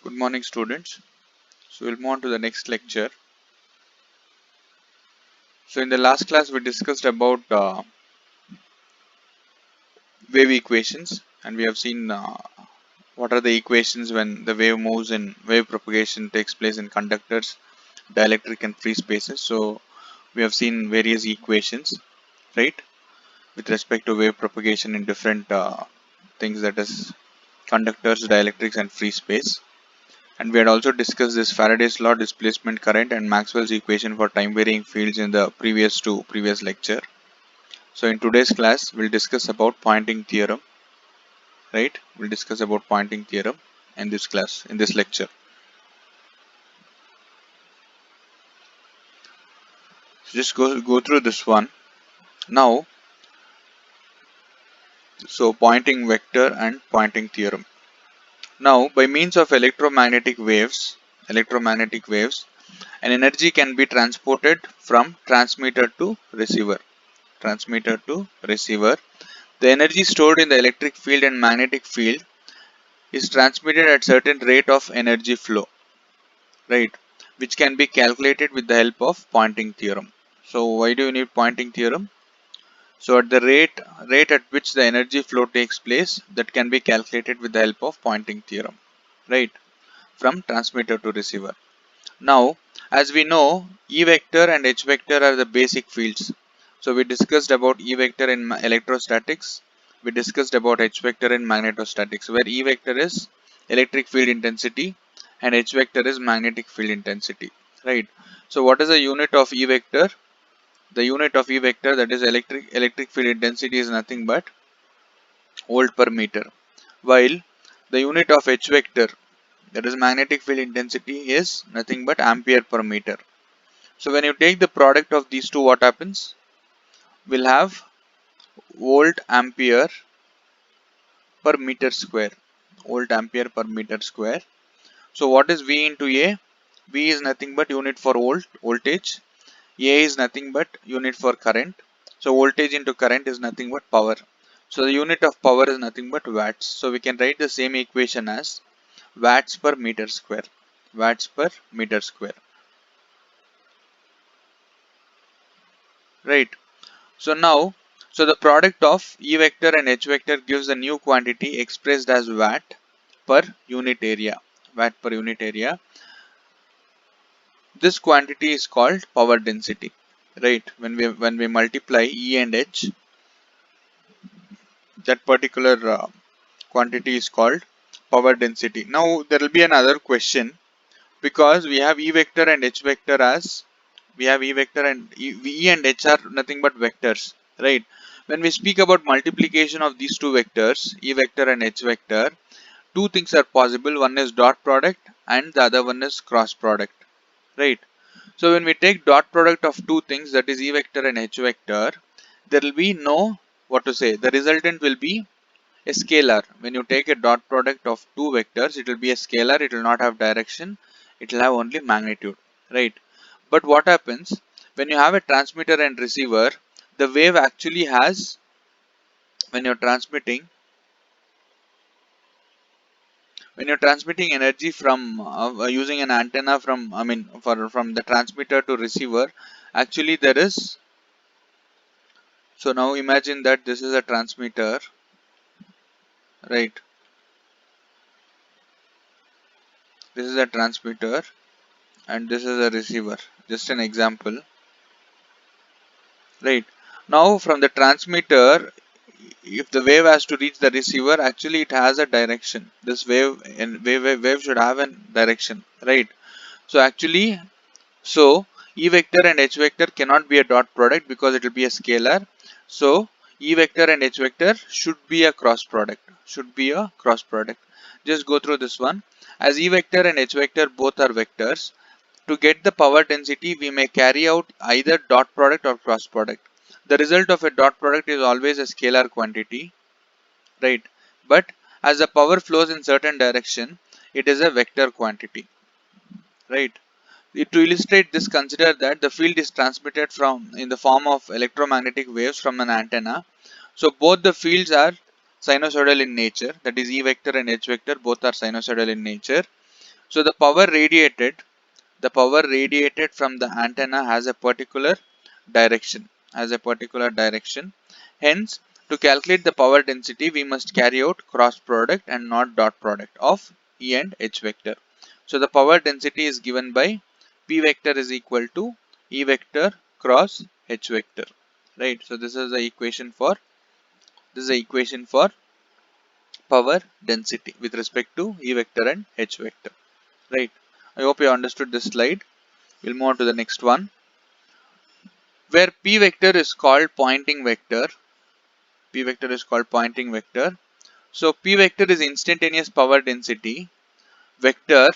Good morning, students. So we'll move on to the next lecture. So in the last class, we discussed about wave equations, and we have seen what are the equations when the wave moves in wave propagation takes place in conductors, dielectric, and free spaces. So we have seen various equations, right, with respect to wave propagation in different things, that is conductors, dielectrics, and free space. And we had also discussed this Faraday's law, displacement current, and Maxwell's equation for time varying fields in the previous lecture. So in today's class, we'll discuss about Poynting theorem, right? We'll discuss about Poynting theorem in this class, in this lecture. So just go through this one. Now, so Poynting vector and Poynting theorem. Now, by means of electromagnetic waves, an energy can be transported from transmitter to receiver. Transmitter to receiver. The energy stored in the electric field and magnetic field is transmitted at certain rate of energy flow, right, which can be calculated with the help of Poynting theorem. So why do you need Poynting theorem? So at the rate at which the energy flow takes place, that can be calculated with the help of Poynting theorem, right, from transmitter to receiver. Now, as we know, E vector and H vector are the basic fields. So we discussed about E vector in electrostatics. We discussed about H vector in magnetostatics, where E vector is electric field intensity and H vector is magnetic field intensity, right? So what is the unit of E vector? The unit of E vector, that is electric field intensity, is nothing but volt per meter, while the unit of H vector, that is magnetic field intensity, is nothing but ampere per meter. So when you take the product of these two, what happens? We'll have volt ampere per meter square. Volt ampere per meter square. So what is V into A? V is nothing but unit for voltage. A is nothing but unit for current. So voltage into current is nothing but power. So the unit of power is nothing but watts. So we can write the same equation as watts per meter square. Watts per meter square. Right. So now, so the product of E vector and H vector gives a new quantity expressed as watt per unit area. Watt per unit area. This quantity is called power density. Right. When we multiply E and H, that particular quantity is called power density. Now there will be another question, because we have E vector and H vector as we have E vector and E and H are nothing but vectors, right? When we speak about multiplication of these two vectors, E vector and H vector, two things are possible. One is dot product and the other one is cross product, right? So when we take dot product of two things, that is E vector and H vector, there will be no, what to say, the resultant will be a scalar. When you take a dot product of two vectors, it will be a scalar. It will not have direction. It will have only magnitude, right? But what happens when you have a transmitter and receiver? The wave actually has, when you're transmitting, energy from using an antenna from, from the transmitter to receiver, actually there is. So now imagine that this is a transmitter, right? This is a transmitter and this is a receiver. Just an example. Right. Now from the transmitter, if the wave has to reach the receiver, actually it has a direction. This wave should have a direction, right? So actually, so E vector and H vector cannot be a dot product because it will be a scalar. So E vector and H vector should be a cross product. Should be a cross product. Just go through this one. As E vector and H vector both are vectors, to get the power density, we may carry out either dot product or cross product. The result of a dot product is always a scalar quantity, right? But as the power flows in certain direction, it is a vector quantity, right? To illustrate this, consider that the field is transmitted from in the form of electromagnetic waves from an antenna. So both the fields are sinusoidal in nature, that is E vector and H vector both are sinusoidal in nature. So the power radiated from the antenna has a particular direction. Hence, to calculate the power density, we must carry out cross product and not dot product of E and H vector. So the power density is given by P vector is equal to E vector cross H vector. Right. So this is the equation for power density with respect to E vector and H vector. Right. I hope you understood this slide. We'll move on to the next one, where P vector is called pointing vector. P vector is called pointing vector. So P vector is instantaneous power density vector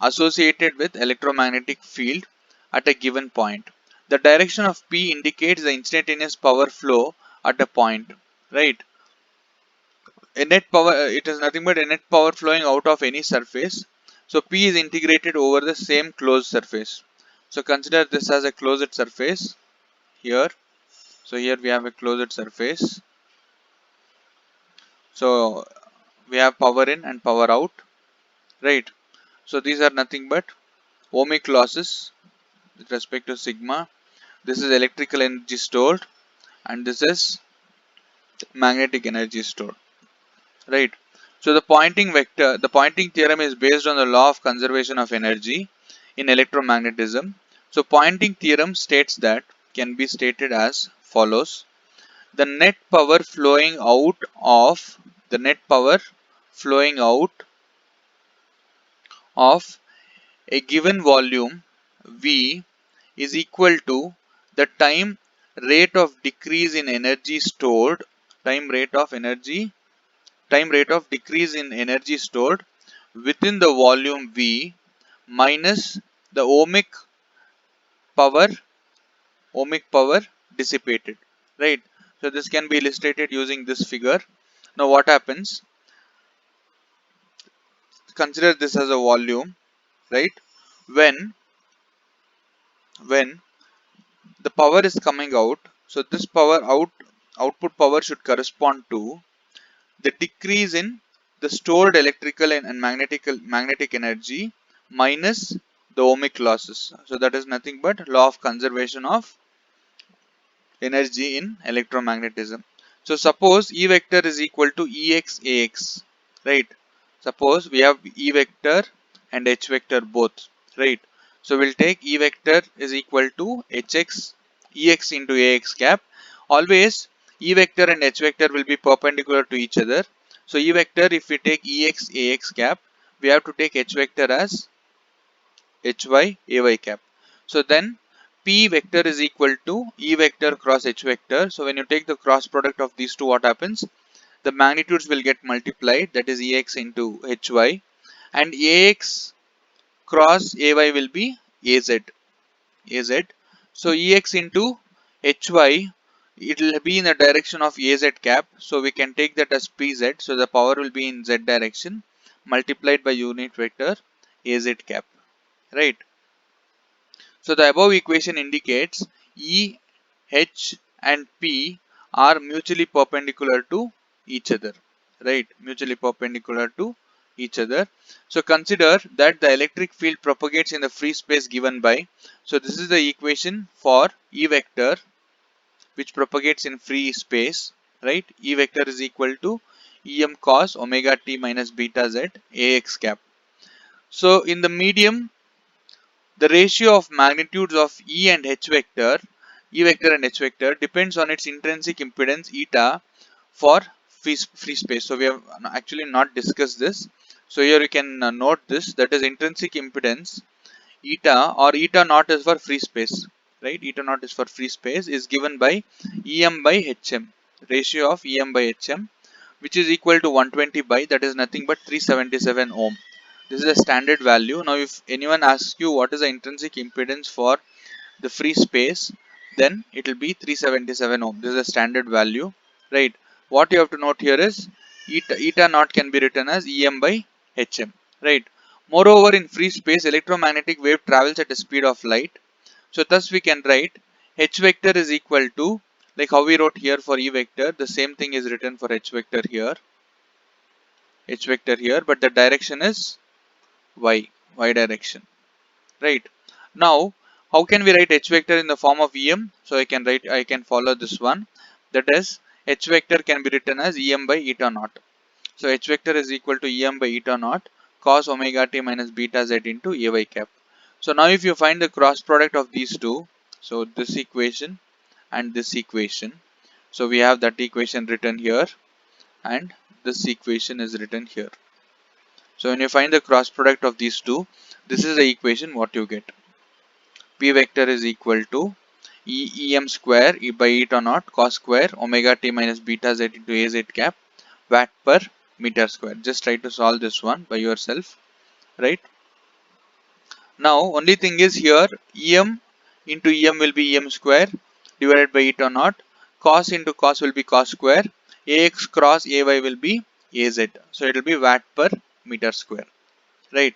associated with electromagnetic field at a given point. The direction of P indicates the instantaneous power flow at a point. Right. A net power, it is nothing but a net power flowing out of any surface. So P is integrated over the same closed surface. So consider this as a closed surface here. So here we have a closed surface. So we have power in and power out, right? So these are nothing but ohmic losses with respect to sigma. This is electrical energy stored and this is magnetic energy stored, right? So the Poynting theorem is based on the law of conservation of energy in electromagnetism. So Poynting theorem states that can be stated as follows: the net power flowing out of the net power flowing out of a given volume V is equal to the rate of decrease in energy stored time rate of decrease in energy stored within the volume V minus the power ohmic power dissipated, right? So this can be illustrated using this figure. Now what happens, consider this as a volume, right? When when the power is coming out, so this output power should correspond to the decrease in the stored electrical and magnetic energy minus the ohmic losses. So that is nothing but law of conservation of energy in electromagnetism. So suppose E vector is equal to Ex Ax, right? Suppose we have E vector and H vector both, right? So we'll take E vector is equal to Ex into Ax cap. Always E vector and H vector will be perpendicular to each other. So E vector, if we take Ex Ax cap, we have to take H vector as Hy Ay cap. So then P vector is equal to E vector cross H vector. So when you take the cross product of these two, what happens? The magnitudes will get multiplied, that is Ex into Hy, and Ax cross Ay will be Az. So Ex into Hy, it will be in the direction of Az cap. So we can take that as Pz. So the power will be in Z direction multiplied by unit vector Az cap, right? So the above equation indicates E, H and P are mutually perpendicular to each other, right? Mutually perpendicular to each other. So consider that the electric field propagates in the free space given by, so this is the equation for E vector which propagates in free space, right? E vector is equal to Em cos omega t minus beta z Ax cap. So in the medium, the ratio of magnitudes of E vector and H vector depends on its intrinsic impedance eta for free space. So we have actually not discussed this. So here you can note this, that is intrinsic impedance eta, or eta naught is for free space, right? Eta naught is for free space, is given by Em by Hm, ratio of Em by Hm, which is equal to 120 by, that is nothing but 377 ohm. This is a standard value. Now if anyone asks you what is the intrinsic impedance for the free space, then it will be 377 ohm. This is a standard value, right? What you have to note here is eta naught can be written as Em by Hm, right? Moreover, in free space, electromagnetic wave travels at the speed of light. So thus we can write H vector is equal to, like how we wrote here for E vector, the same thing is written for H vector here, but the direction is y direction, right? Now, how can we write h vector in the form of em? So I can follow this one. That is, h vector can be written as em by eta naught. So h vector is equal to em by eta naught cos omega t minus beta z into ay cap. So now if you find the cross product of these two, so this equation and this equation, so we have that equation written here and this equation is written here. So when you find the cross product of these two, this is the equation what you get. P vector is equal to em square e by eta naught cos square omega t minus beta z into az cap watt per meter square. Just try to solve this one by yourself, right? Now only thing is here em into em will be em square divided by eta naught, cos into cos will be cos square, ax cross ay will be az, so it will be watt per meter square, right?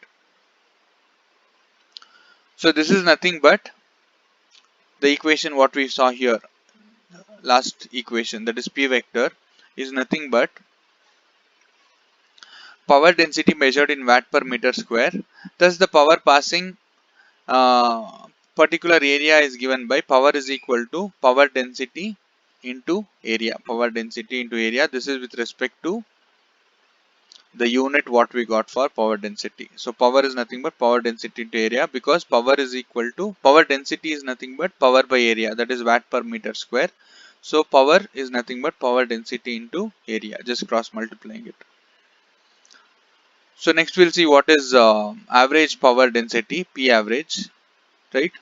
So this is nothing but the equation what we saw here, last equation, that is P vector is nothing but power density measured in watt per meter square. Thus the power passing uh, particular area is given by power is equal to power density into area. Power density into area, this is with respect to the unit what we got for power density. So power is nothing but power density into area, because power is equal to power density is nothing but power by area, that is watt per meter square. So power is nothing but power density into area, just cross multiplying it. So next we'll see what is average power density, P average, right?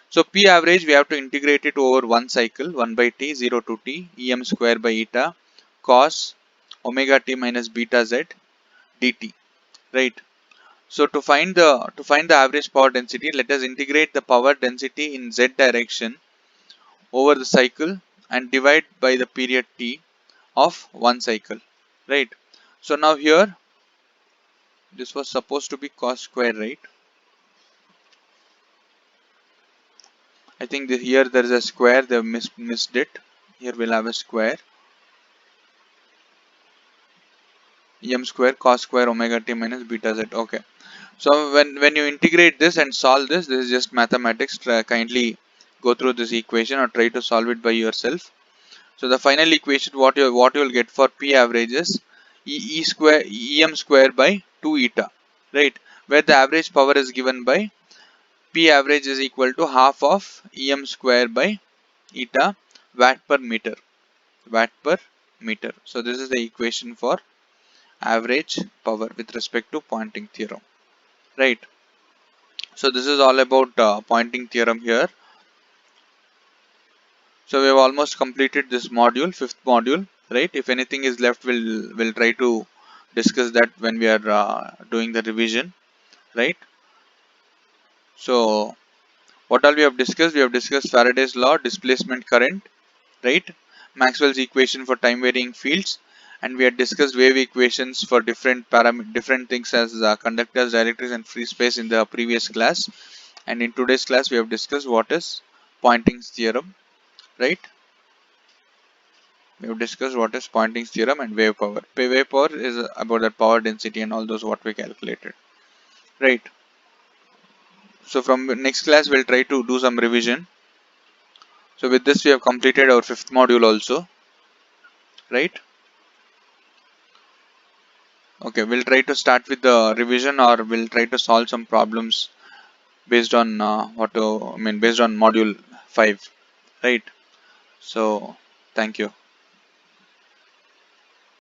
So P average we have to integrate it over one cycle, 1 by t 0 to t em square by eta cos omega t minus beta z dt, right? So to find the average power density, let us integrate the power density in z direction over the cycle and divide by the period t of one cycle, right? So now here this was supposed to be cos square, right? I think here there is a square, they have missed it. Here we'll have a square, em square cos square omega t minus beta z. Okay. So when you integrate this and solve this, this is just mathematics. Kindly go through this equation or try to solve it by yourself. So the final equation what you will get for P average is e square em square by 2 eta, right? Where the average power is given by P average is equal to half of em square by eta watt per meter, watt per meter. So this is the equation for average power with respect to Poynting theorem, right? So this is all about Poynting theorem here. So we have almost completed this module, fifth module, right? If anything is left, we'll try to discuss that when we are doing the revision, right? So what all we have discussed? We have discussed Faraday's law, displacement current, right? Maxwell's equation for time varying fields, and we had discussed wave equations for different things as conductors, dielectrics, and free space in the previous class. And in today's class, we have discussed what is Poynting's theorem, right? We have discussed what is Poynting's theorem and wave power. Wave power is about the power density and all those what we calculated, right? So from next class, we'll try to do some revision. So with this, we have completed our fifth module also, right? Okay, we'll try to start with the revision, or we'll try to solve some problems based on based on module 5, right? So thank you.